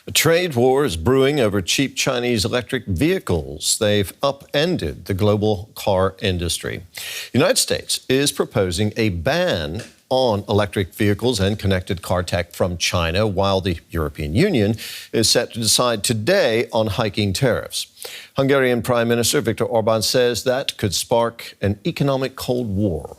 A trade war is brewing over cheap Chinese electric vehicles. They've upended the global car industry. The United States is proposing a ban on electric vehicles and connected car tech from China, while the European Union is set to decide today on hiking tariffs. Hungarian Prime Minister Viktor Orban says that could spark an economic Cold War.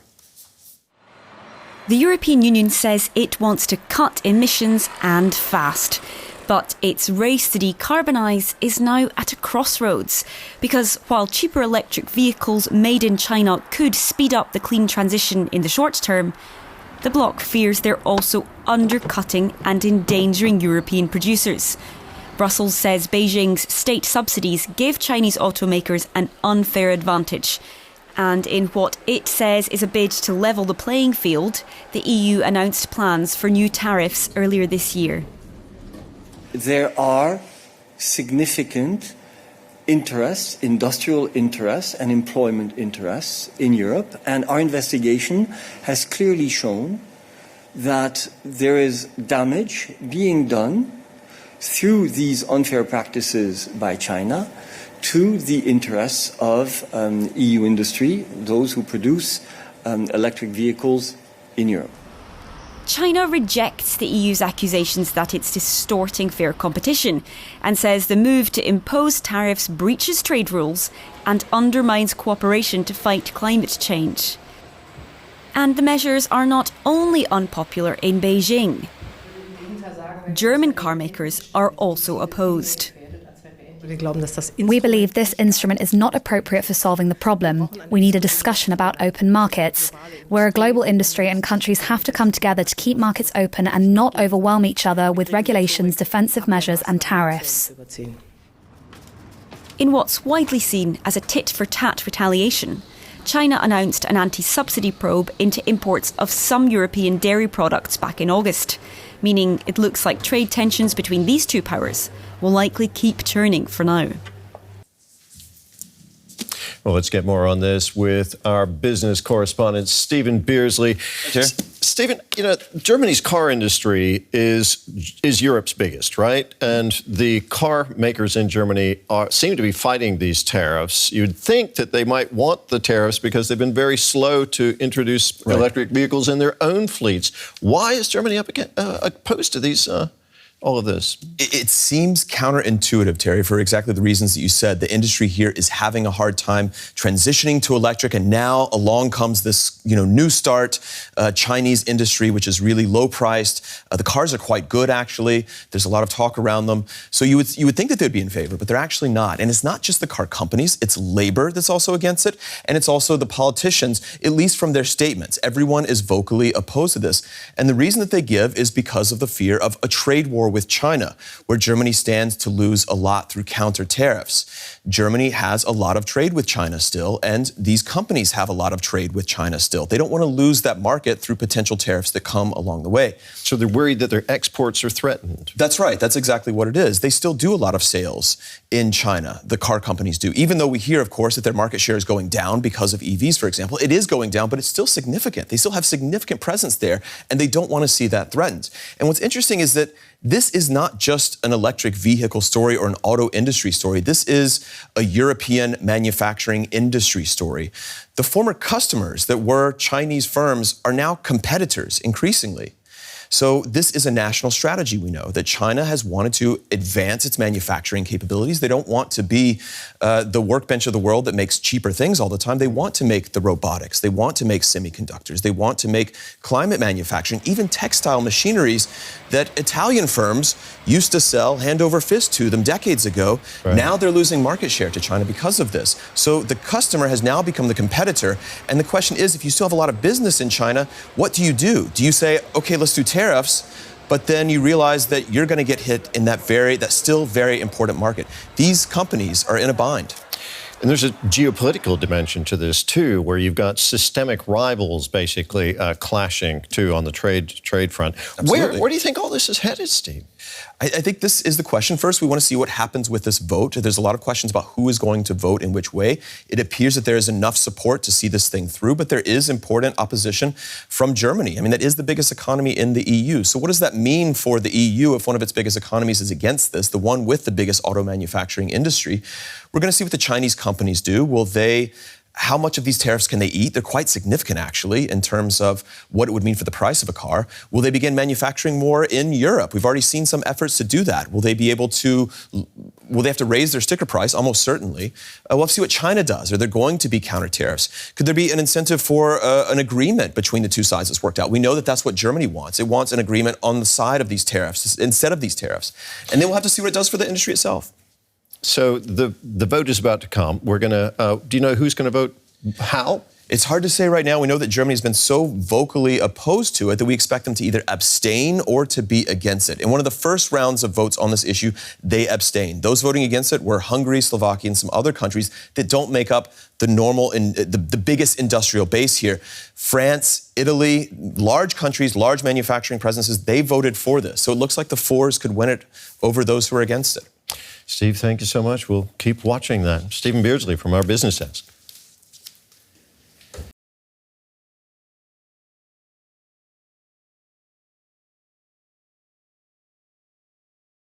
The European Union says it wants to cut emissions and fast. But its race to decarbonise is now at a crossroads. Because while cheaper electric vehicles made in China could speed up the clean transition in the short term, the bloc fears they're also undercutting and endangering European producers. Brussels says Beijing's state subsidies give Chinese automakers an unfair advantage. And in what it says is a bid to level the playing field, the EU announced plans for new tariffs earlier this year. There are significant interests, industrial interests and employment interests in Europe, and our investigation has clearly shown that there is damage being done through these unfair practices by China to the interests of EU industry, those who produce electric vehicles in Europe. China rejects the EU's accusations that it's distorting fair competition and says the move to impose tariffs breaches trade rules and undermines cooperation to fight climate change. And the measures are not only unpopular in Beijing. German carmakers are also opposed. We believe this instrument is not appropriate for solving the problem. We need a discussion about open markets. We're a global industry and countries have to come together to keep markets open and not overwhelm each other with regulations, defensive measures and tariffs. In what's widely seen as a tit-for-tat retaliation, China announced an anti-subsidy probe into imports of some European dairy products back in August, meaning it looks like trade tensions between these two powers will likely keep churning for now. Well, let's get more on this with our business correspondent, Stephen Beersley. Sure. Stephen, you know, Germany's car industry is Europe's biggest, right? And the car makers in Germany seem to be fighting these tariffs. You'd think that they might want the tariffs because they've been very slow to introduce electric vehicles in their own fleets. Why is Germany opposed to these? All of this? It seems counterintuitive, Terry, for exactly the reasons that you said. The industry here is having a hard time transitioning to electric, and now along comes this, new start Chinese industry, which is really low priced. The cars are quite good, actually. There's a lot of talk around them. So you would think that they'd be in favor, but they're actually not. And it's not just the car companies, it's labor that's also against it, and it's also the politicians, at least from their statements. Everyone is vocally opposed to this. And the reason that they give is because of the fear of a trade war with China, where Germany stands to lose a lot through counter tariffs. Germany has a lot of trade with China still, and these companies have a lot of trade with China still. They don't want to lose that market through potential tariffs that come along the way. So they're worried that their exports are threatened. That's right. That's exactly what it is. They still do a lot of sales in China, the car companies do. Even though we hear, of course, that their market share is going down because of EVs, for example. It is going down, but it's still significant. They still have significant presence there, and they don't want to see that threatened. And what's interesting is that this is not just an electric vehicle story or an auto industry story. This is a European manufacturing industry story. The former customers that were Chinese firms are now competitors increasingly. So this is a national strategy, we know, that China has wanted to advance its manufacturing capabilities. They don't want to be the workbench of the world that makes cheaper things all the time. They want to make the robotics. They want to make semiconductors. They want to make climate manufacturing, even textile machineries that Italian firms used to sell hand over fist to them decades ago. Right. Now they're losing market share to China because of this. So the customer has now become the competitor. And the question is, if you still have a lot of business in China, what do? Do you say, okay, let's do tariffs, but then you realize that you're going to get hit in that still very important market? These companies are in a bind. And there's a geopolitical dimension to this, too, where you've got systemic rivals basically clashing, too, on the trade front. Where do you think all this is headed, Steve? I think this is the question. First, we want to see what happens with this vote. There's a lot of questions about who is going to vote in which way. It appears that there is enough support to see this thing through, but there is important opposition from Germany. I mean, that is the biggest economy in the EU. So what does that mean for the EU if one of its biggest economies is against this, the one with the biggest auto manufacturing industry? We're going to see what the Chinese companies do. How much of these tariffs can they eat? They're quite significant, actually, in terms of what it would mean for the price of a car. Will they begin manufacturing more in Europe? We've already seen some efforts to do that. Will they have to raise their sticker price? Almost certainly. We'll have to see what China does. Are there going to be counter tariffs? Could there be an incentive for an agreement between the two sides that's worked out? We know that that's what Germany wants. It wants an agreement on the side of these tariffs instead of these tariffs. And then we'll have to see what it does for the industry itself. So the vote is about to come. We're going to, do you know who's going to vote how? It's hard to say right now. We know that Germany has been so vocally opposed to it that we expect them to either abstain or to be against it. In one of the first rounds of votes on this issue, they abstained. Those voting against it were Hungary, Slovakia, and some other countries that don't make up the normal, the biggest industrial base here. France, Italy, large countries, large manufacturing presences, they voted for this. So it looks like the fours could win it over those who are against it. Steve, thank you so much. We'll keep watching that. Stephen Beardsley from our business desk.